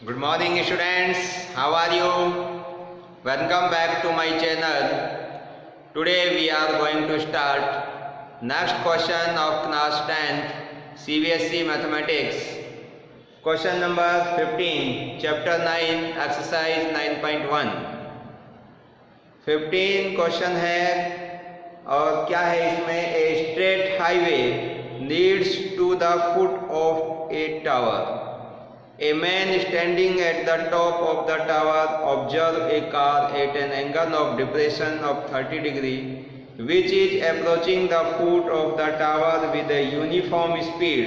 Good morning students, how are you? Welcome back to my channel. Today we are going to start next question of class 10th CBSE Mathematics. Question number 15, chapter 9, exercise 9.1. 15 question है और क्या है इसमें? A straight highway leads to the foot of a tower. A man standing at the top of the tower observes a car at an angle of depression of 30 degrees, which is approaching the foot of the tower with a uniform speed.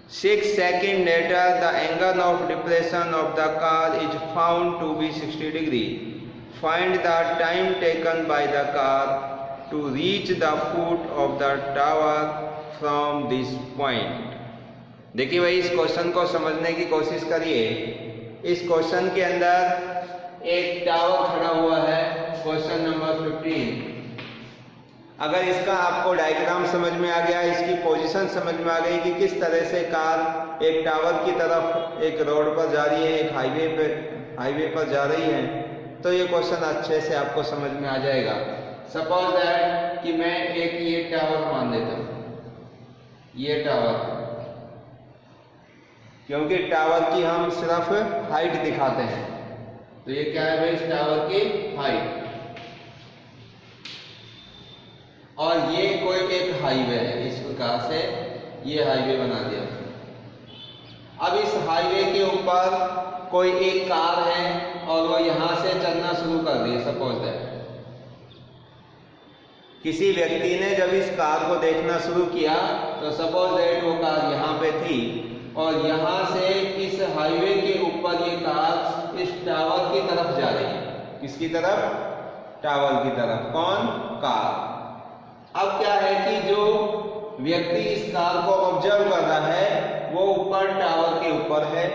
6 seconds later, the angle of depression of the car is found to be 60 degrees. Find the time taken by the car to reach the foot of the tower from this point. देखिए भाई, इस question को समझने की कोशिश करिए. इस question के अंदर एक टावर खड़ा हुआ है. Question number 15. अगर इसका आपको डायग्राम समझ में आ गया, इसकी पोजीशन समझ में आ गई कि किस तरह से कार एक टावर की तरफ एक रोड पर जा रही है, एक हाईवे पर जा रही है, तो ये क्वेश्चन अच्छे से आपको समझ में आ जाएगा. सपोज दैट कि मैं एक ये टावर मान लेता हूँ. ये टावर, क्योंकि टावर की हम सिर्फ हाइट दिखाते हैं, तो ये क्या है भाई? इस टावर की हाइट. और ये कोई एक हाईवे है. इस प्रकार से ये हाईवे बना दिया. अब इस हाईवे के ऊपर कोई एक कार है और वो यहां से चलना शुरू कर दी. सपोज दैट किसी व्यक्ति ने जब इस कार को देखना शुरू किया, तो सपोज दैट वो कार यहाँ पे थी और यहाँ से इस हाईवे के ऊपर ये कार इस टावर की तरफ जा रही है. किसकी तरफ? टावर की तरफ. कौन? कार. अब क्या है कि जो व्यक्ति इस कार को ऑब्जर्व कर रहा है वो ऊपर टावर के ऊपर है,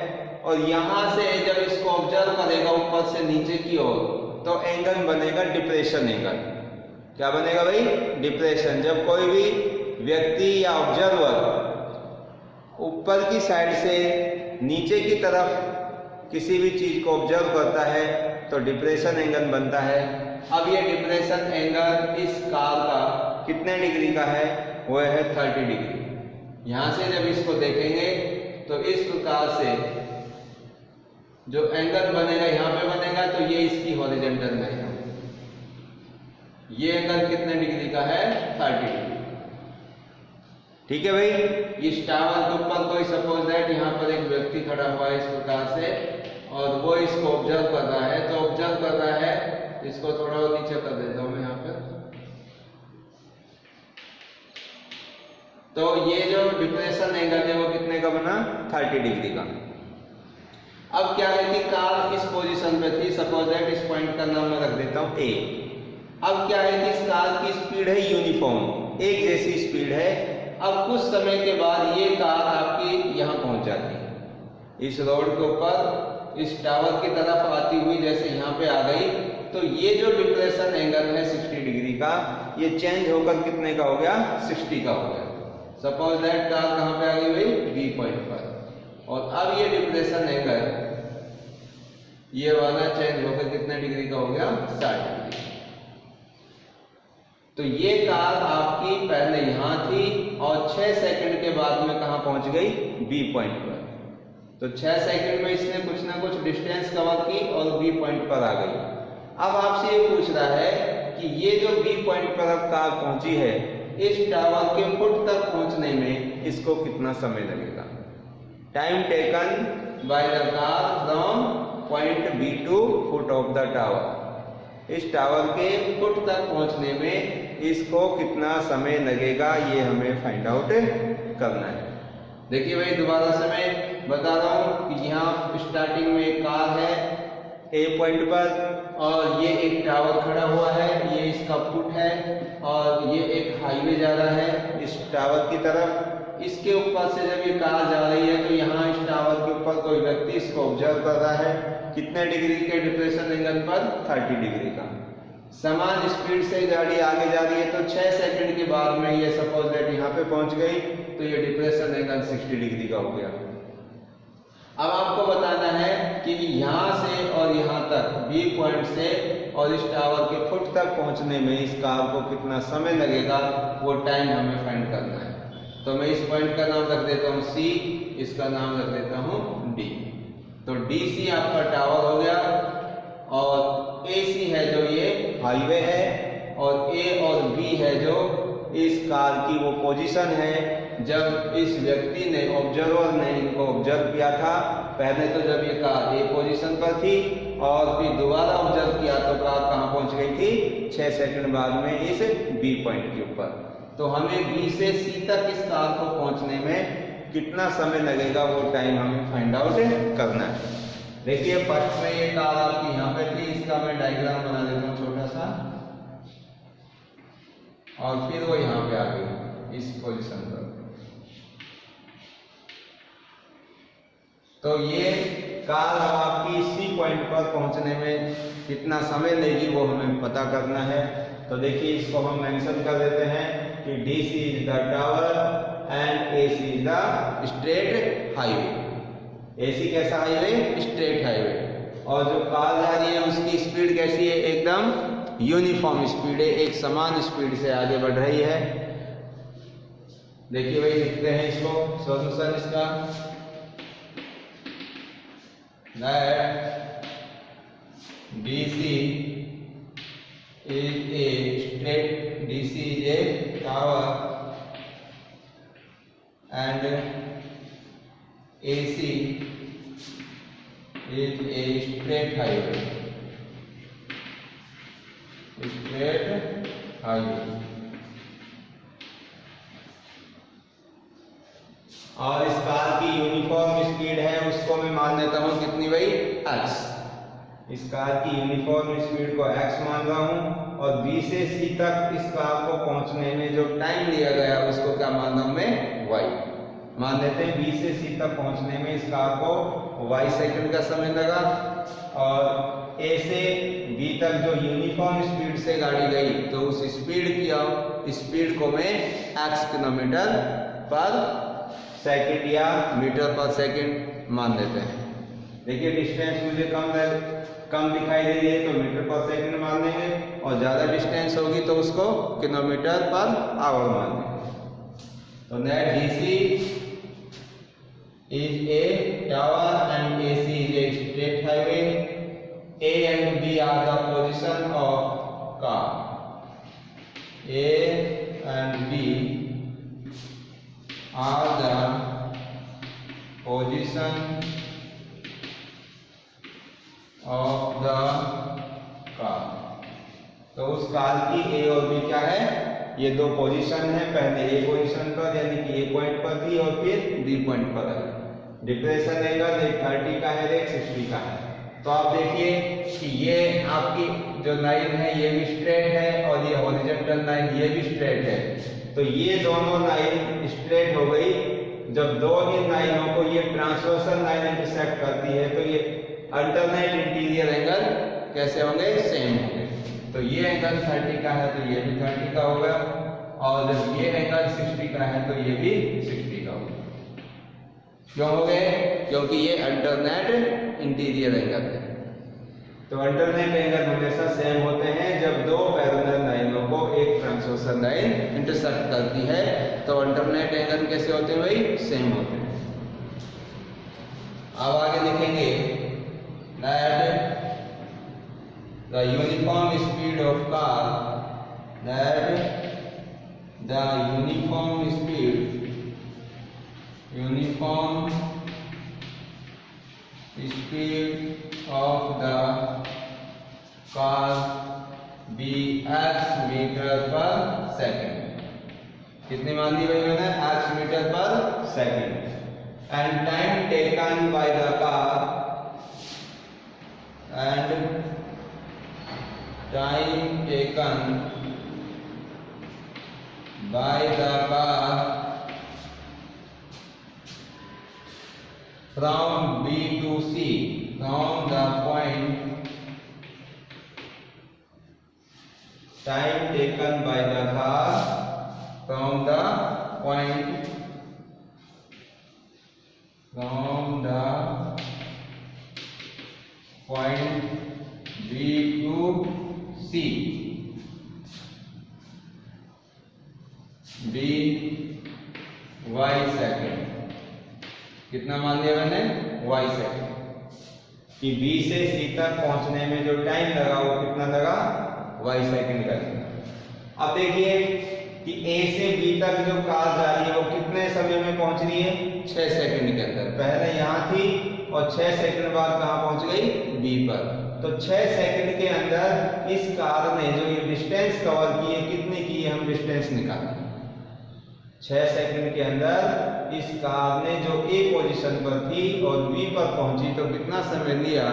और यहाँ से जब इसको ऑब्जर्व करेगा ऊपर से नीचे की ओर, तो एंगल बनेगा डिप्रेशन एंगल. क्या बनेगा भाई? डिप्रेशन. जब कोई भी व्यक्ति या ऑब्जर्वर ऊपर की साइड से नीचे की तरफ किसी भी चीज को ऑब्जर्व करता है तो डिप्रेशन एंगल बनता है. अब ये डिप्रेशन एंगल इस कार का कितने डिग्री का है? वो है 30 डिग्री. यहां से जब इसको देखेंगे तो इस प्रकार से जो एंगल बनेगा यहाँ पे बनेगा, तो ये इसकी हॉरिजॉन्टल में है. ये एंगल कितने डिग्री का है? 30 डिग्री. ठीक है भाई. इस टावर के ऊपर कोई सपोज दैट यहाँ पर एक व्यक्ति खड़ा हुआ है इस प्रकार से, और वो इसको ऑब्जर्व कर रहा है. तो ऑब्जर्व कर रहा है, इसको थोड़ा और नीचे कर देता हूं मैं यहाँ पे. तो ये जो डिप्रेशन एंगल है वो कितने का बना? 30 डिग्री का. अब क्या है कि कार इस पोजीशन पे थी. सपोज दैट इस पॉइंट का नाम मैं रख देता हूँ ए. अब क्या है कि इस कार की स्पीड है यूनिफॉर्म, एक जैसी स्पीड है. अब कुछ समय के बाद ये कार आपकी यहाँ पहुंच जाती है. इस रोड के ऊपर इस टावर की तरफ आती हुई जैसे यहाँ पे आ गई, तो ये जो डिप्रेशन एंगल है 60 डिग्री का, ये चेंज होकर कितने का हो गया? 60 का हो गया. सपोज दैट कार कहाँ पे आ गई भाई? बी पॉइंट पर. और अब ये डिप्रेशन एंगल ये वाला चेंज होकर कितने डिग्री का हो गया? 60 डिग्री. तो ये कार आपकी पहले यहाँ थी और 6 सेकंड के बाद में कहाँ पहुंच गई? बी पॉइंट पर. तो 6 सेकंड में इसने कुछ ना कुछ डिस्टेंस कवर की और बी पॉइंट पर आ गई. अब आपसे ये पूछ रहा है कि ये जो बी पॉइंट पर अब कार पहुंची है, इस टावर के फुट तक पहुंचने में इसको कितना समय लगेगा? Time taken by the car from point B to foot of the tower. इस टावर के फुट तक पहुंचने में इसको कितना समय लगेगा, ये हमें फाइंड आउट करना है. देखिए भाई, दोबारा से मैं बता रहा हूं कि यहाँ स्टार्टिंग में एक कार है ए पॉइंट पर, और ये एक टावर खड़ा हुआ है, ये इसका फुट है, और ये एक हाईवे जा रहा है इस टावर की तरफ. इसके ऊपर से जब ये कार जा रही है तो यहाँ इस टावर के ऊपर कोई व्यक्ति इसको ऑब्जर्व कर रहा है. कितने डिग्री के डिप्रेशन एंगल पर? 30 डिग्री का. समान स्पीड से गाड़ी आगे जा रही है, तो 6 सेकंड के बाद में ये सपोज दैट यहाँ पे पहुंच गई, तो ये डिप्रेशन एंगल 60 डिग्री का हो गया. अब आपको बताना है कि यहाँ से और यहाँ तक बी पॉइंट से और इस टावर के फुट तक पहुँचने में इस कार को कितना समय लगेगा, वो टाइम हमें फाइंड करना है। तो मैं इस पॉइंट का नाम रख देता हूँ सी, इसका नाम रख देता हूँ डी। तो डी सी आपका टावर हो गया, और ए सी है जो ये हाईवे है, और ए और बी है जो इस कार की वो पोजीशन है जब इस व्यक्ति ने, ऑब्जर्वर ने इनको ऑब्जर्व किया था। पहले तो जब ये कार ए पोजीशन पर थी और फिर दोबारा ऑब्जर्व किया तो कार कहाँ पहुंच गई थी, 6 सेकंड बाद में इस बी पॉइंट के ऊपर। तो हमें बी से सी तक इस कार को पहुंचने में कितना समय लगेगा, वो टाइम हमें फाइंड आउट करना है। देखिए फर्स्ट में ये कार आपकी यहाँ पे थी, इसका मैं डायग्राम बना देता हूँ छोटा सा, और फिर वो यहाँ पे आ गई इस पोजीशन पर। तो ये कार अब आपकी सी पॉइंट पर पहुंचने में कितना समय लेगी वो हमें पता करना है। तो देखिए इसको हम मेंशन कर देते हैं कि D C is the tower and A C is the straight highway. A C कैसा हाईवे, स्ट्रेट हाईवे। और जो कार जा रही है उसकी स्पीड कैसी है, एकदम यूनिफॉर्म स्पीड है, एक समान स्पीड से आगे बढ़ रही है। देखिए भाई लिखते हैं इसको सॉल्यूशन इसका, that DC is a straight, DC is a tower and AC is a straight highway, straight highway। और इस कार की यूनिफॉर्म स्पीड है उसको मैं मान लेता हूँ कितनी भाई, x। इस कार की यूनिफॉर्म स्पीड को x मान रहा हूँ, और B से C तक इस कार को पहुंचने में जो टाइम लिया गया उसको क्या मान रहा हूँ मैं, y मान लेते हैं। B से C तक पहुंचने में इस कार को y सेकंड का समय लगा, और A से B तक जो यूनिफॉर्म स्पीड से गाड़ी गई तो उस स्पीड को मैं x किलोमीटर पर सेकंड या मीटर पर सेकंड मान लेते हैं। देखिए डिस्टेंस मुझे कम दिखाई दे रही है तो मीटर पर सेकंड मान लेंगे, और ज़्यादा डिस्टेंस होगी तो उसको किलोमीटर पर आवर मान लेंगे। तो let DC is a tower and AC is a straight highway. A and B are the position of car. A and B are the position of the car। तो उस car की ए और B क्या है, ये दो पोजीशन है। पहले ए पोजीशन पर यानी कि ए पॉइंट पर थी और फिर बी पॉइंट पर है। डिप्रेशन एंगल एक 30 का है, एक 60 का है। तो आप देखिए कि ये आपकी जो लाइन है ये भी स्ट्रेट है, और ये हॉरिजॉन्टल लाइन ये भी स्ट्रेट है। तो ये दोनों लाइन स्ट्रेट हो गई। जब दो इन लाइनों को ये ट्रांसवर्सल लाइन इंटरसेक्ट करती है तो ये अल्टरनेट इंटीरियर एंगल कैसे होंगे, सेम होंगे। तो ये एंगल 30 का है तो ये भी 30 का होगा, और जब ये एंगल 60 का है तो ये भी 60 का होगा। क्यों हो गए, क्योंकि ये अल्टरनेट इंटीरियर एंगल है। तो अल्टरनेट एंगल हमेशा सेम होते हैं जब दो पैरेलल लाइनों को एक ट्रांसवर्सल लाइन इंटरसेक्ट करती है। तो अल्टरनेट एंगल कैसे होते हैं भाई, सेम होते हैं। अब आगे लिखेंगे that the uniform speed of car, that the uniform speed of the car be x metre per second. कितनी मान दी भाई मैंने, x metre per second. And time taken by the car, and time taken by the car from B to C, from the point, time taken by the car from the point, from the point B to C, be y second, कितना मान लिया मैंने, Y second, कि B से सी तक पहुंचने में जो टाइम लगा वो कितना लगा, वाई सेकेंड का। अब देखिए कि ए से बी तक जो कार जा रही है वो कितने समय में पहुंच रही है, 6 सेकंड के अंदर। पहले यहां थी और 6 सेकंड बाद कहां पहुंच गई, बी पर। तो 6 सेकंड के अंदर इस कार ने जो ये डिस्टेंस कवर की है, कितनी की है, हम डिस्टेंस निकालें। 6 सेकंड के अंदर इस कार ने जो ए पोजीशन पर थी और बी पर पहुंची, तो कितना समय लिया,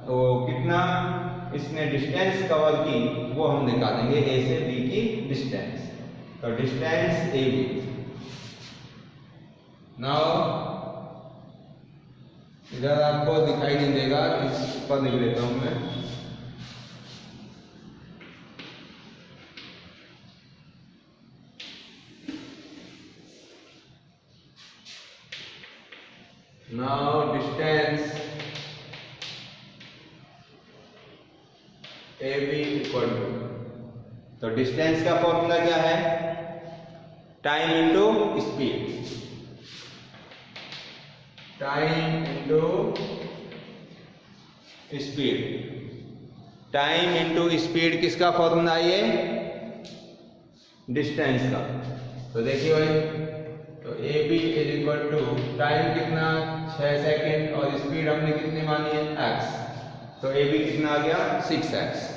तो कितना इसने डिस्टेंस कवर की वो हम निकालेंगे, ए से बी की डिस्टेंस। तो डिस्टेंस ए बी। नाउ इधर आपको दिखाई नहीं देगा, इस पर लिख लेता हूं मैं। Now distance A B equal to, तो डिस्टेंस का फॉर्मूला क्या है, time into speed, time into speed. Time into speed किसका फॉर्मूला है, ये डिस्टेंस का। तो देखिए भाई, तो A B is equal to time कितना 6 सेकेंड और स्पीड हमने कितनी मानी है, x। तो ए बी कितना आ गया, 6x।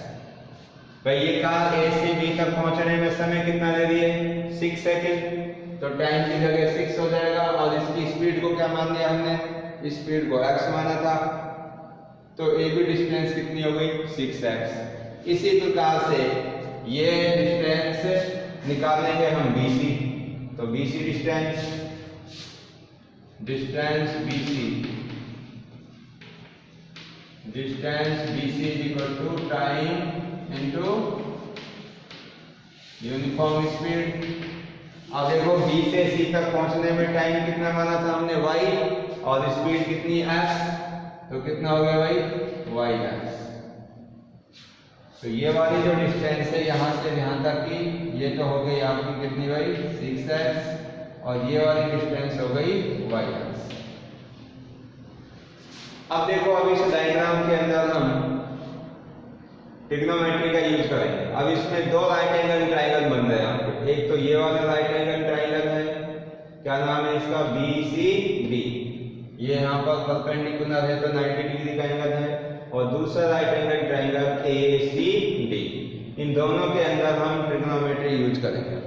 भाई ये कार ए से बी तक पहुंचने में समय कितना ले रही है, 6 सेकेंड। तो टाइम की जगह 6 हो जाएगा और इसकी स्पीड को क्या मान लिया हमने, स्पीड को x माना था। तो ए बी डिस्टेंस कितनी हो गई, 6x। इसी प्रकार से ये डिस्टेंस निकालेंगे हम BC। तो BC distance, distance BC, distance BC is equal to time into uniform speed. अब देखो बी से सी तक पहुंचने में टाइम कितना माना था हमने, y, और स्पीड कितनी x। तो कितना हो गया भाई, yx। तो ये वाली जो डिस्टेंस है यहां से यहां तक की, ये तो हो गई आपकी कितनी भाई, 6x, और ये वाली डिस्टेंस हो गई yx। अब देखो, अब इस डायग्राम के अंदर हम ट्रिग्नोमेट्री का यूज करेंगे। अब इसमें दो राइट एंगल ट्राइंगल बन रहे हैं आपके। एक तो ये वाला राइट एंगल ट्राइंगल है, क्या नाम है इसका, BCD। ये यहाँ पर परपेंडिकुलर है तो 90 डिग्री का एंगल है। और दूसरा राइट एंगल ट्राइंगल ACD। इन दोनों के अंदर हम ट्रिग्नोमेट्री यूज करेंगे।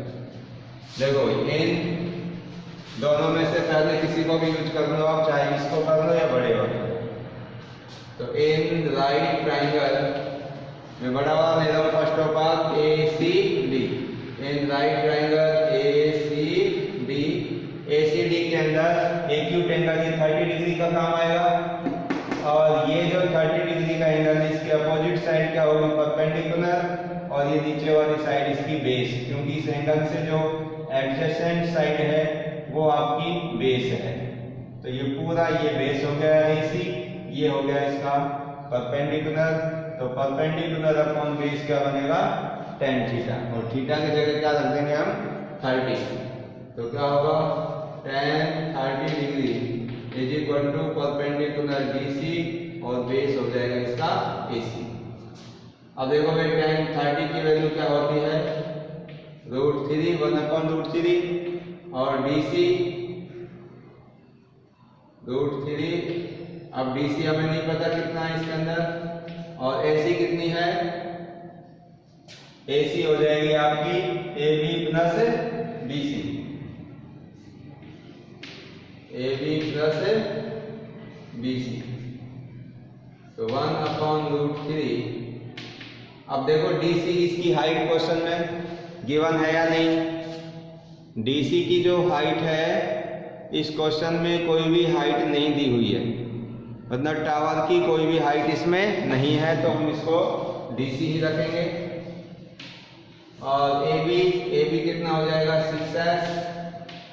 देखो इन दोनों में से पहले किसी को भी यूज कर लो आप, चाहे इसको कर लो या बड़े वाले। तो इन राइट ट्राइंगल मैं बड़ा वाला ले रहा हूँ, first of all ACD। In right triangle ACD, ACD के अंदर एक्यूट एंगल ये 30 डिग्री का काम आएगा। और ये जो 30 डिग्री का एंगल है, इसके अपोजिट साइड क्या होगी, परपेंडिकुलर, और ये नीचे वाली साइड इसकी बेस, क्योंकि इस एंगल से जो एडजेसेंट साइड है वो आपकी बेस है। तो ये पूरा ये बेस हो गया AC, ये हो गया इसका परपेंडिकुलर। तो परपेंडिकुलर अपॉन बेस क्या बनेगा, tan थीटा, और थीटा की जगह क्या रख देंगे हम, 30। तो क्या होगा, tan 30 degree is equal to perpendicular BC, और बेस हो जाएगा इसका AC। अब देखो भाई, tan 30 की वैल्यू क्या होती है, √3, 1/√3, और DC √3। अब DC हमें नहीं पता कितना है इसके अंदर, और AC कितनी है, AC हो जाएगी आपकी AB plus BC, AB plus BC। तो 1/√3। अब देखो DC इसकी हाइट क्वेश्चन में गिवन है या नहीं। DC की जो हाइट है इस क्वेश्चन में कोई भी हाइट नहीं दी हुई है, मतलब टावर की कोई भी हाइट इसमें नहीं है, तो हम इसको DC ही रखेंगे। और AB कितना हो जाएगा, 6x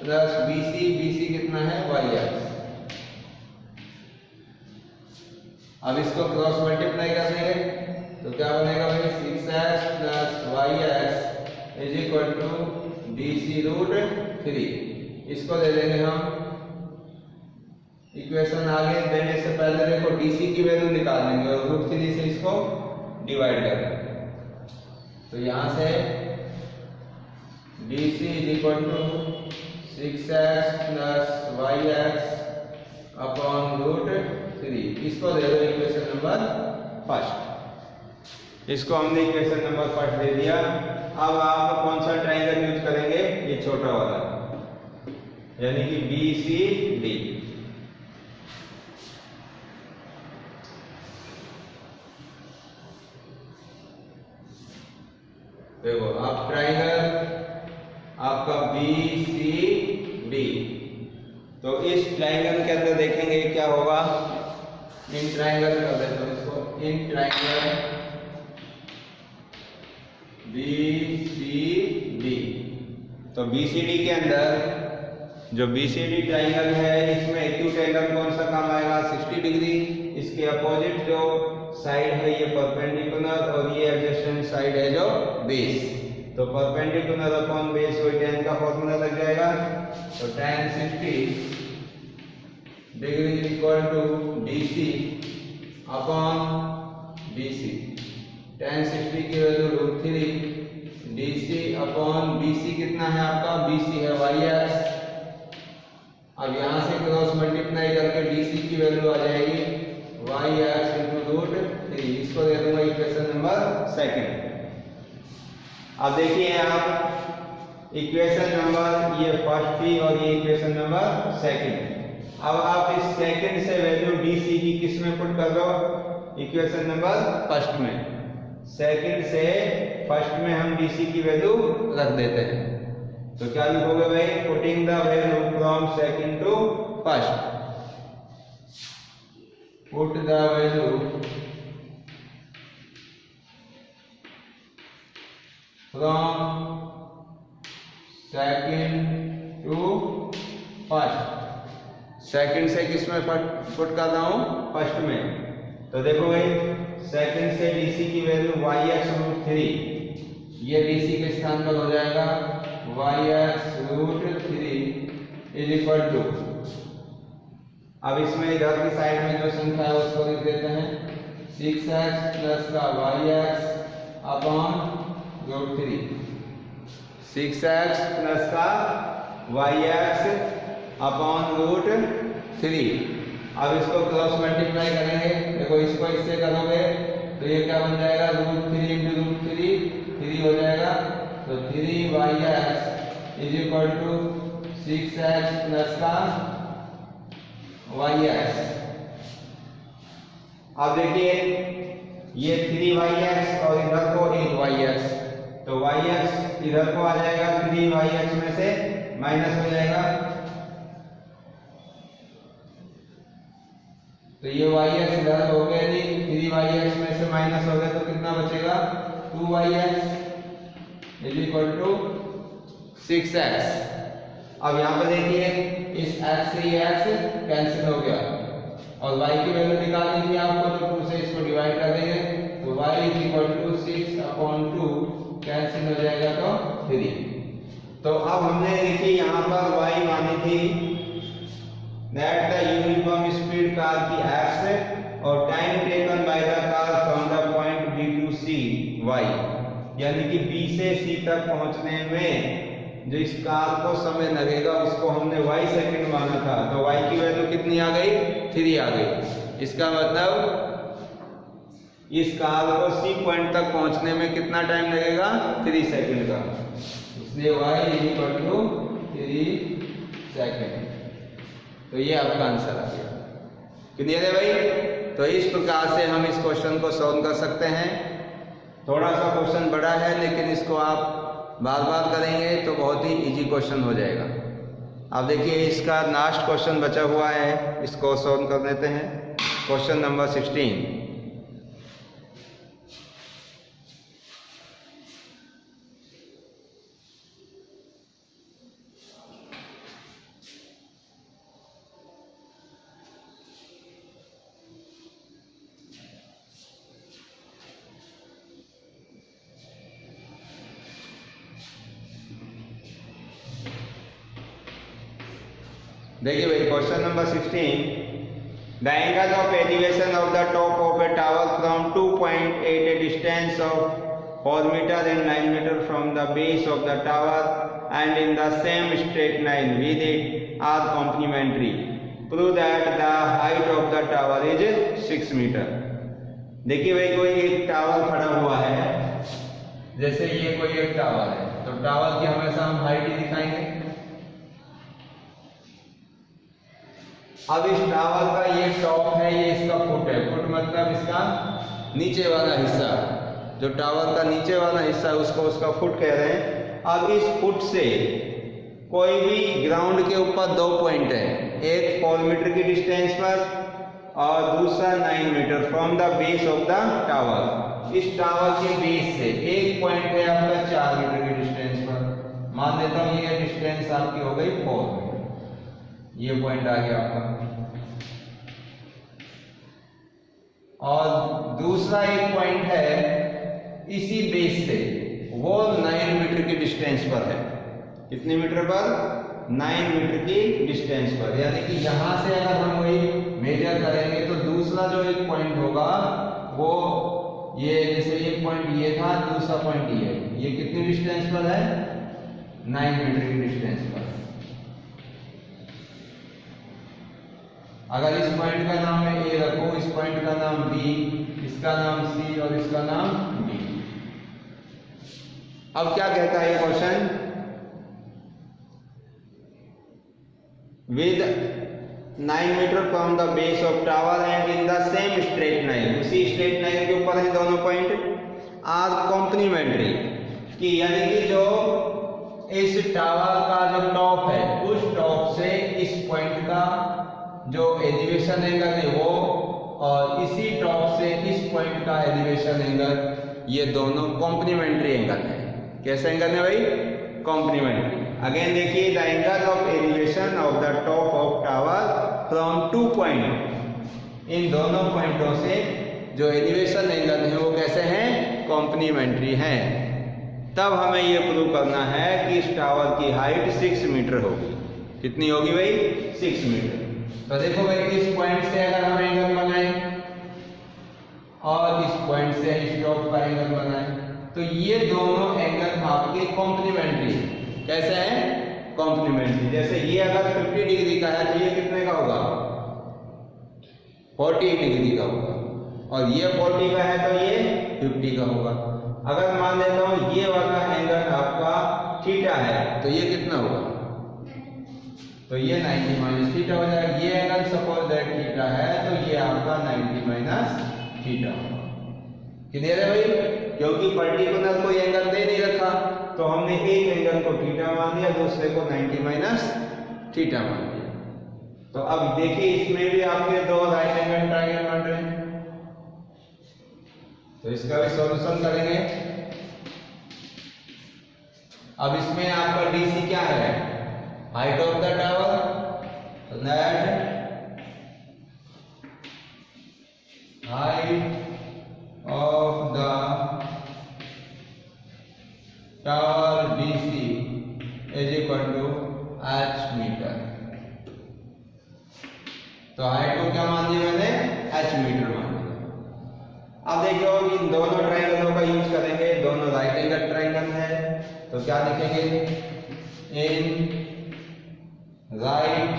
प्लस BC कितना है, yx। अब इसको क्रॉस मल्टीप्लाई कर देंगे तो क्या बनेगा भाई 6x plus yx is equal to DC√3। इसको दे देंगे हम इक्वेशन आगे देने से पहले देखो DC की वैल्यू निकाल लेंगे और √3 से इसको डिवाइड कर देंगे। तो यहां से DC is equal to 6x plus yx upon √3। इसको दे दो इक्वेशन नंबर फर्स्ट। इसको हमने इक्वेशन नंबर फर्स्ट दे दिया। अब आप कौन सा ट्रायंगल यूज करेंगे? ये छोटा वाला, यानी कि BCD। देखो आप ट्रायंगल आपका BCD, तो इस ट्रायंगल के अंदर देखेंगे क्या होगा। इन ट्रायंगल कर देते हैं इसको, इन ट्रायंगल BCD। तो BCD के अंदर जो BCD ट्रायंगल है इसमें एक्यूट एंगल कौन सा काम आएगा? 60 डिग्री। इसके अपोजिट जो साइड है ये परपेंडिकुलर और ये एडजेसेंट साइड है जो बेस। तो परपेंडिकुलर अपॉन बेस वो tan का फॉर्मूला लग जाएगा। तो tan 60 degree equal to DC upon BC। tan 60 की वैल्यू √3 DC अपॉन BC कितना है आपका? BC है yx। अब यहां से क्रॉस मल्टीप्लाई करके DC की वैल्यू आ जाएगी yx इंटू √3। इसको दे दूंगा इक्वेशन नंबर सेकंड। अब देखिए आप इक्वेशन नंबर ये फर्स्ट थी और ये इक्वेशन नंबर सेकंड। अब आप इस सेकंड से वैल्यू DC की किस में पुट कर दो? इक्वेशन नंबर फर्स्ट में। सेकंड से फर्स्ट में हम DC की वैल्यू रख देते हैं। तो क्या लिखोगे भाई? Putting the value from second to first. Put the value from second to first. Second से किस में पुट कर रहा हूं? फर्स्ट में। तो देखो भाई सेकंड से DC की वैल्यू yx √3, ये DC के स्थान पर हो जाएगा yx √3 इज इक्वल टू, अब इसमें इधर की साइड में जो संख्या है उसको लिख देते हैं 6x प्लस का yx अपॉन √3। 6x प्लस का yx अपॉन √3। अब इसको क्रॉस मल्टीप्लाई करेंगे। देखो इसको इससे करोगे तो ये क्या बन जाएगा? √3 इंटू √3 3 हो जाएगा। तो 3yx is equal to 6x plus का yx। अब देखिए ये 3yx और इधर को 8yx, तो yx इधर को आ जाएगा, 3yx में से माइनस हो जाएगा। तो ये yx इधर हो गया, नहीं 3yx में से माइनस हो गया तो कितना बचेगा? 2yx is equal to 6x। अब यहाँ पर देखिए इस x से ये x कैंसिल हो गया और y की वैल्यू निकालनी थी आपको, तो 2 से इसको डिवाइड कर देंगे तो y is equal to 6 upon 2 cancel हो जाएगा तो 3। तो अब हमने देखिए यहाँ पर y मानी थी that the uniform speed car की x और time taken by the car from the point B to C y, यानी कि B से C तक पहुंचने में जो इस कार को समय लगेगा उसको हमने y सेकंड माना था। तो y की वैल्यू कितनी आ गई? 3 आ गई। इसका मतलब इस कार को C पॉइंट तक पहुंचने में कितना टाइम लगेगा? 3 सेकंड का। इसलिए y is equal to 3 second. तो ये आपका आंसर आ गया। क्लियर है भाई? तो इस प्रकार से हम इस क्वेश्चन को सॉल्व कर सकते हैं। थोड़ा सा क्वेश्चन बड़ा है लेकिन इसको आप बार बार करेंगे तो बहुत ही इजी क्वेश्चन हो जाएगा। अब देखिए इसका लास्ट क्वेश्चन बचा हुआ है, इसको सॉल्व कर लेते हैं। Question number 16। देखिए भाई question number 16, the angle of elevation of the top of a tower from 2 point at a distance of 4 metre and 9 metre from the base of the tower and in the same straight line with it are complementary, prove that the height of the tower is 6 metre. देखिए भाई कोई एक tower खड़ा हुआ है, जैसे ये कोई एक टावर है, तो टावर की हमेशा हम हाइट ही दिखाएंगे। अब इस टावर का ये टॉप है, ये इसका फुट है, फुट मतलब इसका नीचे वाला हिस्सा, जो टावर का नीचे वाला हिस्सा है उसको उसका फुट कह रहे हैं। अब इस फुट से कोई भी ग्राउंड के ऊपर 2 पॉइंट है, एक 4 मीटर की डिस्टेंस पर और दूसरा 9 metre from the base of the tower. इस टावर के बेस से एक पॉइंट है आपका 4 मीटर की डिस्टेंस पर, मान लेता हूं ये डिस्टेंस आपकी हो गई 4 मीटर, ये पॉइंट आ गया आपका। और दूसरा एक पॉइंट है इसी बेस से, वो 9 मीटर की डिस्टेंस पर है। कितने मीटर पर? 9 मीटर की डिस्टेंस पर, यानी कि यहां से अगर हम वही मेजर करेंगे तो दूसरा जो एक पॉइंट होगा वो ये, जैसे एक पॉइंट ये था, दूसरा पॉइंट ये कितनी डिस्टेंस पर है? 9 मीटर की डिस्टेंस पर। अगर इस पॉइंट का नाम मैं ए रखूं, इस पॉइंट का नाम बी, इसका नाम सी और इसका नाम डी। अब क्या कहता है ये question? With 9 metre from the base of tower and in the same straight line, उसी स्ट्रेट लाइन के ऊपर है दोनों पॉइंट, आर कॉम्प्लीमेंट्री, कि यानी कि जो इस टावर का जो टॉप है, उस टॉप से इस पॉइंट का जो एलिवेशन एंगल है वो, और इसी टॉप से इस पॉइंट का एलिवेशन एंगल, ये दोनों कॉम्प्लीमेंट्री एंगल है। कैसा एंगल है भाई? कॉम्प्लीमेंट्री। अगेन देखिए, the angle of elevation of the top of tower from 2 point, इन दोनों पॉइंटों से जो एलिवेशन एंगल है वो कैसे हैं? कॉम्प्लीमेंट्री हैं। तब हमें ये प्रूव करना है कि इस टावर की हाइट 6 मीटर होगी। कितनी होगी भाई? 6 मीटर। तो देखो भाई, इस पॉइंट से अगर हम एंगल बनाएं और इस पॉइंट से इस टॉप का एंगल बनाएं, तो ये दोनों एंगल आपके कॉम्प्लीमेंट्री। कैसे हैं? कॉम्प्लीमेंट्री। जैसे ये अगर 50 डिग्री का है तो ये कितने का होगा? 40 डिग्री का होगा, और ये 40 का है तो ये 50 का होगा। अगर मान लेता हूं ये वाला एंगल आपका थीटा है तो ये कितना होगा? तो ये 90 माइनस थीटा हो जाएगा। ये एंगल सपोज दैट थीटा है तो ये आपका 90 माइनस थीटा होगा। क्लियर है भाई? क्योंकि पर्टिकुलर कोई एंगल दे नहीं रखा, तो हमने एक एंगल को थीटा मान लिया, दूसरे को 90 माइनस थीटा मान लिया। तो अब देखिए, इसमें भी आपके 2 राइट एंगल ट्रायंगल बन रहे हैं, तो इसका भी सॉल्यूशन करेंगे। अब इसमें आपका डीसी क्या है? Height of the tower, that height of the tower DC is equal to h metre. तो हाइट को क्या मान दिया मैंने? h मीटर मान दिया। अब देखो, इन दोनों ट्रायंगलों का यूज करेंगे, दोनों राइट एंगल ट्रायंगल है, तो क्या लिखेंगे? In right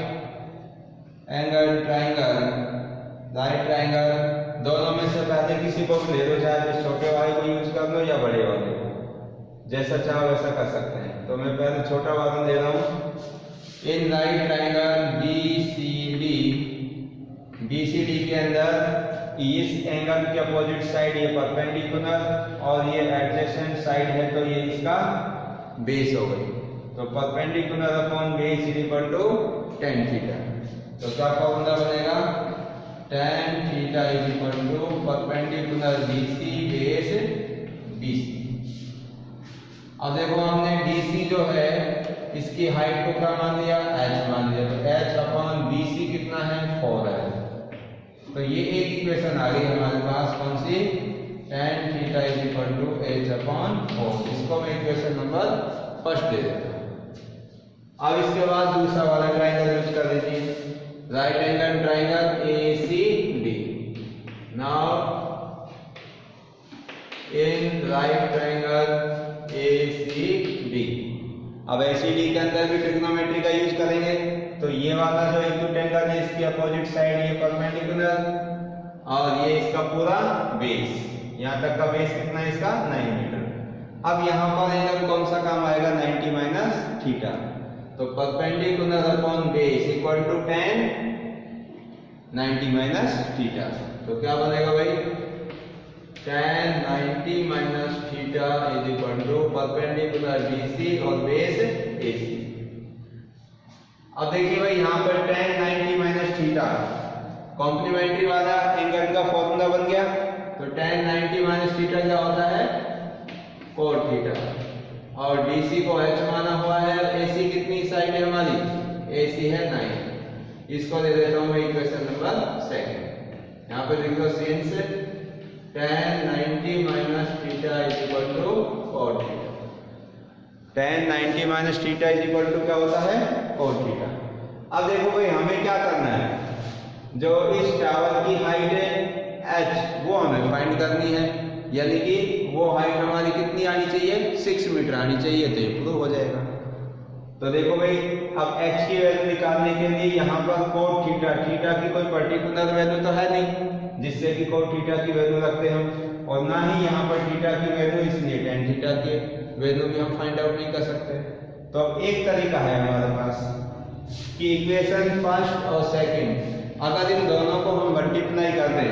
angle triangle, right triangle, दोनों में से पहले किसी को भी ले लो, चाहे तो छोटे वाले को यूज कर लो या बड़े वाले को, जैसा चाहो वैसा कर सकते हैं। तो मैं पहले छोटा वाला ले रहा हूं। इन राइट ट्रायंगल BCD के अंदर इस एंगल के अपोजिट साइड ये परपेंडिकुलर और ये एडजेसेंट साइड है, तो ये इसका बेस हो गई। तो perpendicular upon base is equal to tan theta. तो क्या फॉर्मूला बनेगा? tan theta is equal to perpendicular BC base BC। अब देखो, हमने DC जो है इसकी हाइट को क्या मान लिया? h मान लिया, तो h अपॉन BC कितना है? 4 है। तो ये एक इक्वेशन आ गई हमारे पास, कौन सी? tan theta is equal to h upon 4। इसको मैं इक्वेशन नंबर फर्स्ट दे देता हूं। अब इसके बाद दूसरा वाला ट्राइंगल यूज कर लीजिए, right angle triangle ACD। Now in right triangle ACD, अब ACD के अंदर भी ट्रिग्नोमेट्री का यूज करेंगे। तो ये वाला जो एक्यूट एंगल है इसकी अपोजिट साइड ये परपेंडिकुलर, और ये इसका पूरा बेस, यहाँ तक का बेस कितना है इसका 9 मीटर। अब यहाँ पर एंगल कौन सा काम आएगा, 90 माइनस थीटा। तो perpendicular upon base equal to tan 90 minus theta. तो क्या बनेगा भाई, tan 90 minus theta is equal to perpendicular BC और बेस AC। अब देखिए भाई यहाँ पर tan 90 माइनस थीटा कॉम्प्लीमेंट्री वाला एंगल का फॉर्मूला बन गया। तो tan 90 माइनस थीटा क्या होता है, cot थीटा, और DC को h माना हुआ है। AC कितनी साइड है हमारी, AC है 9। इसको दे देता हूँ मैं इक्वेशन नंबर 2। यहाँ पे लिख दो since tan 90 minus theta is equal to cot theta. tan 90 minus theta is equal to क्या होता है, cot थीटा। अब देखो भाई हमें क्या करना है, जो इस टावर की हाइट है h वो हमें फाइंड करनी है, यानी कि वो हाइट हमारी कितनी आनी चाहिए, 6 मीटर आनी चाहिए। तो ये प्रूव हो जाएगा। तो देखो भाई अब h की वैल्यू निकालने के लिए यहाँ पर cot थीटा, थीटा की कोई पर्टिकुलर वैल्यू तो है नहीं जिससे कि cot थीटा की वैल्यू रखते हम, और ना ही यहाँ पर थीटा की वैल्यू, इसलिए tan थीटा की वैल्यू भी हम फाइंड आउट नहीं कर सकते। तो अब एक तरीका है हमारे पास कि इक्वेशन फर्स्ट और सेकंड अगर इन दोनों को हम मल्टीप्लाई कर दें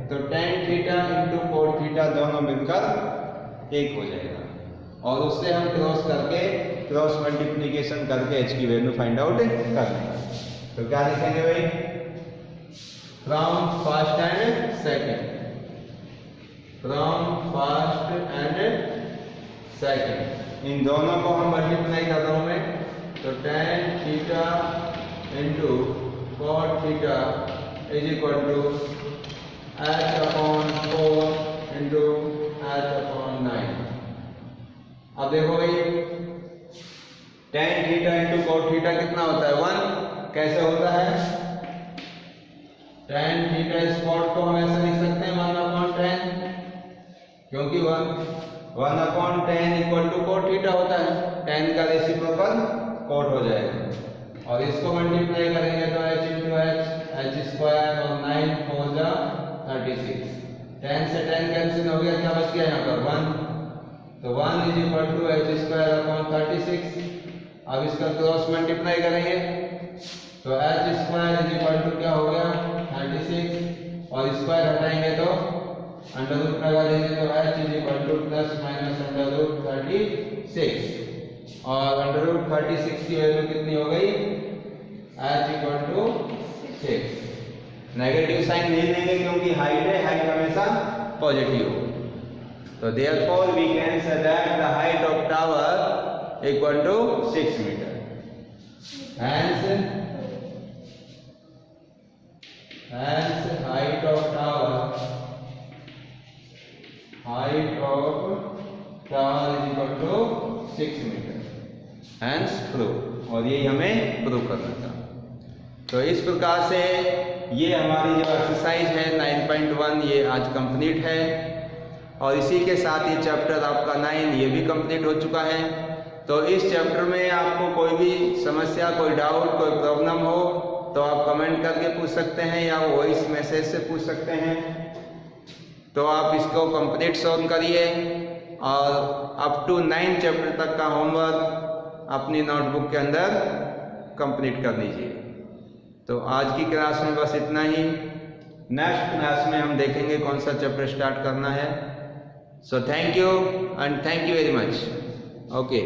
तो tan theta into cot theta दोनों मिलकर 1 हो जाएगा, और उससे हम क्रॉस मल्टीप्लिकेशन करके h की वैल्यू फाइंड आउट कर लेंगे। तो क्या लिखेंगे भाई, from first and second in दोनों को हम मल्टीप्लाई कर रहा हूं मैं। तो tan theta into cot theta is equal to h upon 4 into h upon 9। अब देखो भाई tan theta into cot theta कितना होता है, 1। कैसे होता है, tan थीटा इस cot को हम ऐसे लिख सकते हैं 1 अपॉन 10, क्योंकि 1 upon 10 equal to cot theta होता है। tan का रेसिप्रोकल cot हो जाएगा, और इसको मल्टीप्लाई करेंगे तो h इंटू h स्क्वायर और 9 4 जा 36। 10 से 10 कैंसिल हो गया, क्या बच गया यहाँ पर 1। तो 1 is equal to h square upon 36। अब इसका क्रॉस मल्टीप्लाई करेंगे तो h square is equal to क्या हो गया 36, और स्क्वायर हटाएंगे तो अंडर रूट लगा देंगे तो h is equal to plus minus under root 36, और अंडर रूट 36 की वैल्यू कितनी हो गई, h equal to 6। Negative sign नहीं लेंगे क्योंकि हाइट है, हाइट हमेशा पॉजिटिव हो। तो therefore we can say that the height of tower equal to 6 meter. Hence height of tower is equal to 6 meter. Hence proof, और ये हमें प्रूव करना था। तो इस प्रकार से ये हमारी जो एक्सरसाइज है 9.1 ये आज कंप्लीट है, और इसी के साथ ये चैप्टर आपका 9 ये भी कंप्लीट हो चुका है। तो इस चैप्टर में आपको कोई भी समस्या, कोई डाउट, कोई प्रॉब्लम हो तो आप कमेंट करके पूछ सकते हैं या वॉइस मैसेज से पूछ सकते हैं। तो आप इसको कंप्लीट सॉल्व करिए और अप टू 9 चैप्टर तक का होमवर्क अपनी नोटबुक के अंदर कंप्लीट कर लीजिए। तो आज की क्लास में बस इतना ही। नेक्स्ट क्लास में हम देखेंगे कौन सा चैप्टर स्टार्ट करना है। So thank you and thank you very much. Okay.